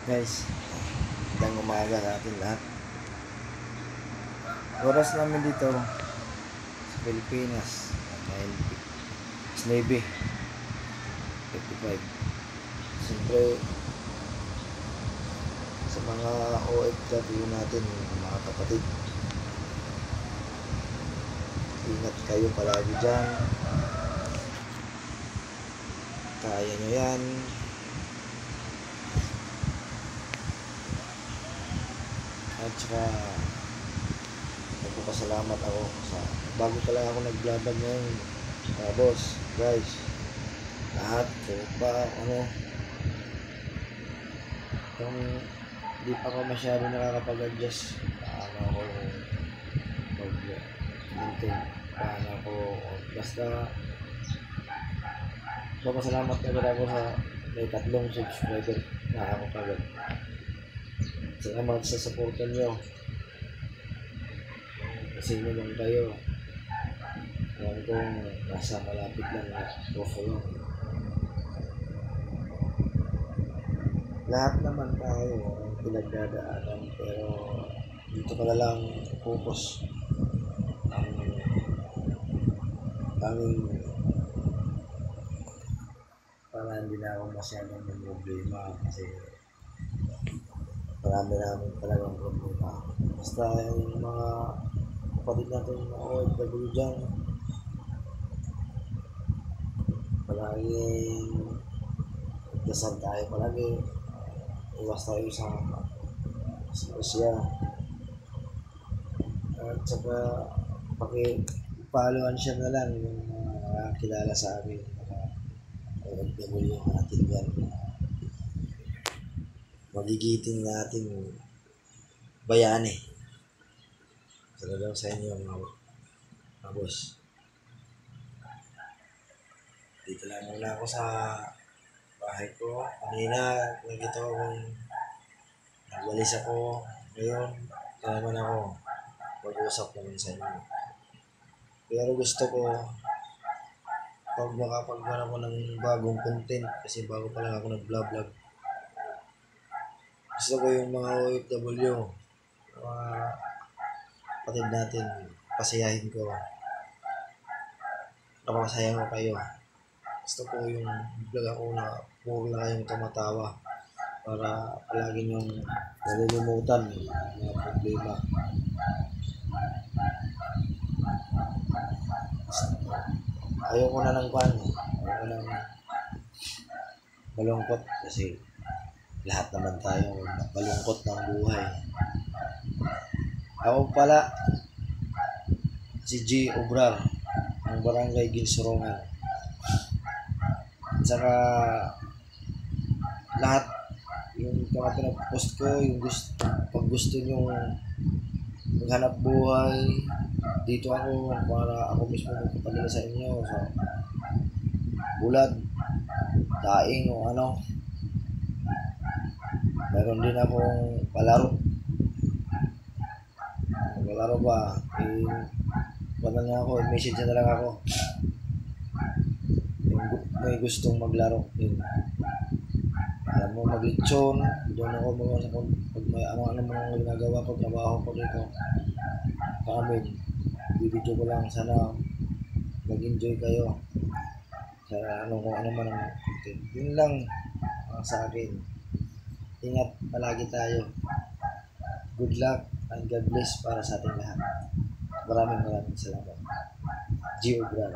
Guys, magandang umaga sa atin lahat. Oras namin dito sa Pilipinas dahil is Navy 55. Siyempre sa mga OFW natin, mga kapatid, ingat kayo palagi dyan. Kaya nyo yan. At saka nagpapasalamat ako sa bago pa lang ako nag-vlog ngayon, boss, guys, lahat ko pa kung di pa ako masyado nakakapag-adjust paano ako mag-maintain, paano ako basta papasalamat agad ako sa may 3 subscriber na ako kagad. Salamat sa supportan nyo. Kasi nyo lang kayo. Alam kong nasa malapit lang na follow. Lahat naman tayo ang pinagdadaanan, pero dito ka na lang focus. Tanging para hindi na ako masyadong may problema kasi marami namin talagang problema. Basta yung mga kapatid natin na OFW dyan, palaging dasal tayo palagi, iwas tayo sa Russia, at saka pakipaloan siya na lang yung mga kilala sa amin, mga OFW natin dyan, magigiting natin bayani. Salamat sa inyo mga boss. Dito lang muna ako sa bahay ko. Kanina nakita ko kung nagwalis ako. Ngayon kaya naman ako mag-usap naman sa inyo. Pero gusto ko pag makapagwan ako ng bagong content, kasi bago pa lang ako nag-vlog. Gusto ko yung mga OFW, mga kapatid natin, pasayahin ko. Napakasaya ko kayo. Gusto ko yung vlog ako na puro na kayong tumatawa para palagi nyong nalilimutan yung mga problema. Ayoko na ng kwan. Ayoko na malungkot kasi lahat naman tayo malungkot ng buhay. Ako pala si G. Obrar ng Barangay Ginsurongan. At saka lahat yung mga pinapost ko, yung pag gusto nyo maghanap buhay, dito ako para ako mismo magpapadala sa inyo sa bulad, daing o ano. Meron din akong palaro ba, wala na ako, message na lang ako yung may gustong maglaro din. Alam mo, maglitsyon, doon ako pag may ano mga ginagawa ko, trabaho ko dito sa amin, bibidyo ko lang. Sana mag-enjoy kayo sa kung ano man ang content. Yun lang sa akin. Ingat palagi tayo. Good luck and God bless para sa ating lahat. Maraming salamat. Gio Brad.